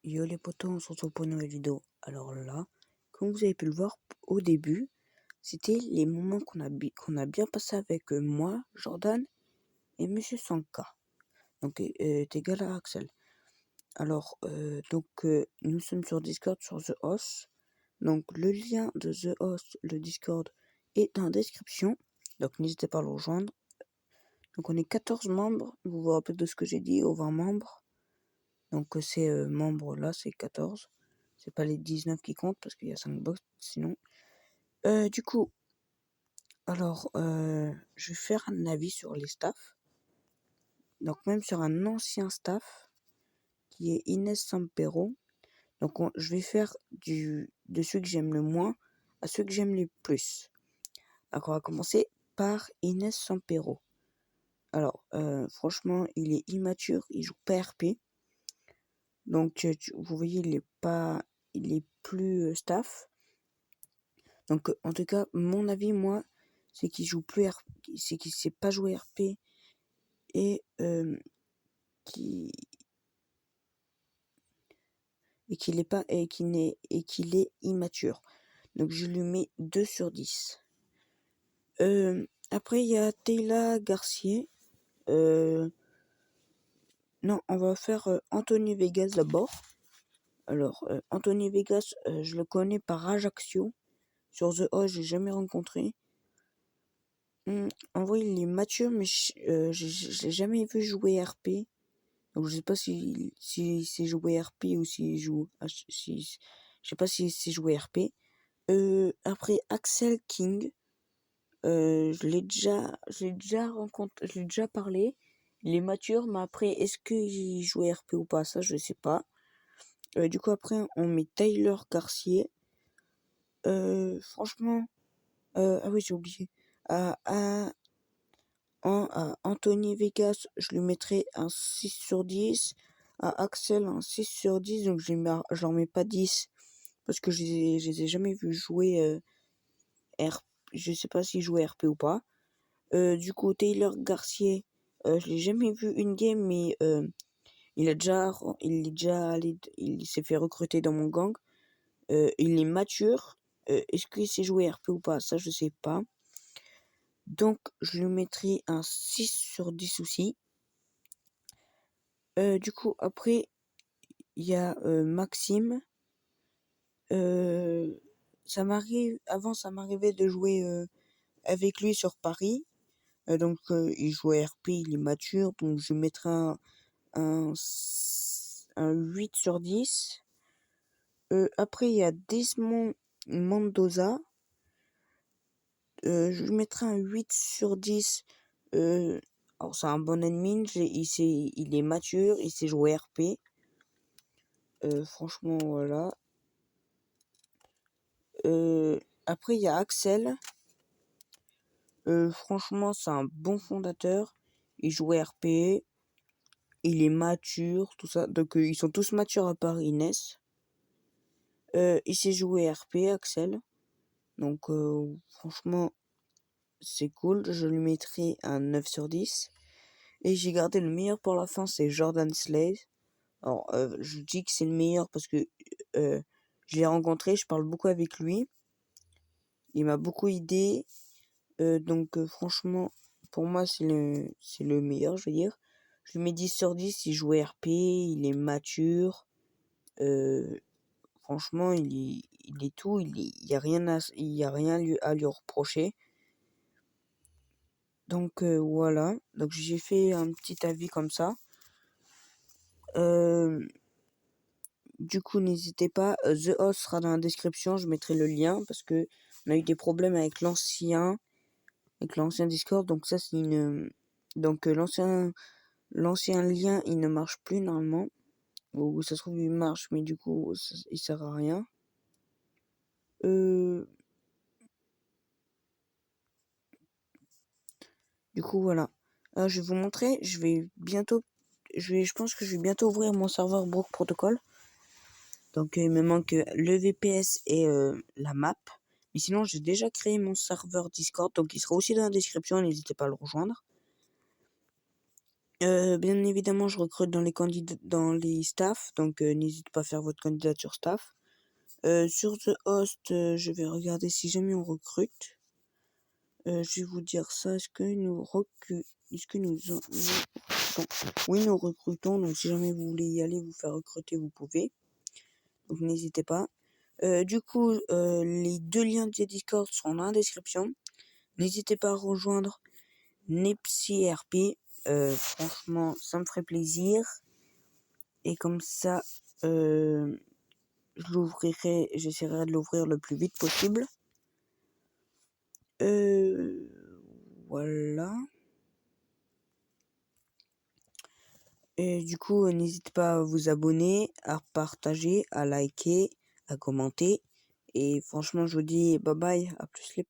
Yo les potos, on se retrouve pour une nouvelle vidéo. Alors là, comme vous avez pu le voir au début, c'était les moments qu'on a bien passé avec moi, Jordan et Monsieur Sanka. Donc t'es égal à Axel. Alors nous sommes sur Discord sur The Host. Donc le lien de The Host, le Discord, est dans la description. Donc n'hésitez pas à le rejoindre. Donc on est 14 membres. Vous vous rappelez de ce que j'ai dit aux 20 membres. Donc ces membres là, c'est 14. C'est pas les 19 qui comptent parce qu'il y a 5 box sinon. Du coup, alors je vais faire un avis sur les staffs. Donc même sur un ancien staff qui est Inès Sampero. Donc je vais faire de ceux que j'aime le moins à ceux que j'aime le plus. Donc on va commencer par Inès Sampero. Alors franchement, il est immature, il joue pas RP. Donc vous voyez, il est plus staff. Donc en tout cas, mon avis, moi, c'est qu'il joue plus c'est qu'il sait pas jouer RP et qui qu'il est pas et qu'il est immature. Donc je lui mets 2 sur 10. Après il y a Taylor Garcier. Non, on va faire Anthony Vegas d'abord. Alors Anthony Vegas, je le connais par Ajaccio. Sur The O, j'ai jamais rencontré. En vrai, il est mature, mais je l'ai jamais vu jouer RP. Donc, je sais pas si c'est jouer RP ou s'il joue. Je sais pas si c'est jouer RP. Après, Axel King. Je l'ai déjà rencontré, je l'ai déjà parlé. Il est mature, mais après, est-ce qu'il joue RP ou pas? Ça, je sais pas. Du coup, après, on met Tyler Garcier. Franchement. Ah oui, j'ai oublié. À Anthony Vegas, je lui mettrai un 6 sur 10. À Axel, un 6 sur 10. Donc je leur mets pas 10. Parce que je les ai jamais vus jouer RP. Je sais pas s'ils jouent RP ou pas. Du coup, Taylor Garcier, je l'ai jamais vu une game, mais il s'est fait recruter dans mon gang. Il est mature. Est-ce qu'il sait jouer RP ou pas? Ça, je sais pas. Donc, je lui mettrai un 6 sur 10 aussi. Du coup, après, il y a Maxime. Ça m'arrivait de jouer avec lui sur Paris. Donc, il jouait RP, il est mature. Donc, je lui mettrai un 8 sur 10. Après, il y a Desmond Mendoza. Je lui mettrai un 8 sur 10. Alors, c'est un bon admin. Il est mature, il sait jouer RP. Franchement, voilà. Après, il y a Axel. Franchement, c'est un bon fondateur. Il joue RP. Il est mature, tout ça. Donc, ils sont tous matures à part Inès. Il sait jouer RP, Axel. Donc, franchement, c'est cool. Je lui mettrai un 9 sur 10. Et j'ai gardé le meilleur pour la fin, c'est Jordan Slade. Alors, je dis que c'est le meilleur parce que je l'ai rencontré, je parle beaucoup avec lui. Il m'a beaucoup aidé. Donc franchement, pour moi, c'est le meilleur, je veux dire. Je lui mets 10 sur 10, il joue RP, il est mature. Franchement, il est tout, il y a rien à lui reprocher. Donc voilà, donc j'ai fait un petit avis comme ça. Du coup, n'hésitez pas, The Host sera dans la description, je mettrai le lien parce que on a eu des problèmes avec l'ancien Discord, donc ça c'est donc l'ancien lien il ne marche plus normalement, ou ça se trouve il marche mais du coup il sert à rien. Du coup voilà, je vais vous montrer, je pense que je vais bientôt ouvrir mon serveur Brook Protocol. Donc il me manque le VPS et la map. Mais sinon j'ai déjà créé mon serveur Discord, donc il sera aussi dans la description, n'hésitez pas à le rejoindre. Bien évidemment, je recrute dans les staffs, donc n'hésitez pas à faire votre candidature staff. Sur The Host, je vais regarder si jamais on recrute. Je vais vous dire ça. Est-ce que nous recrutons? Oui, nous recrutons. Donc, si jamais vous voulez y aller, vous faire recruter, vous pouvez. Donc, n'hésitez pas. Du coup, les 2 liens de Discord sont dans la description. N'hésitez pas à rejoindre Nepsi RP. Franchement, ça me ferait plaisir. Et comme ça, j'essaierai de l'ouvrir le plus vite possible. Voilà. Et du coup, n'hésitez pas à vous abonner, à partager, à liker, à commenter. Et franchement, je vous dis bye bye, à plus les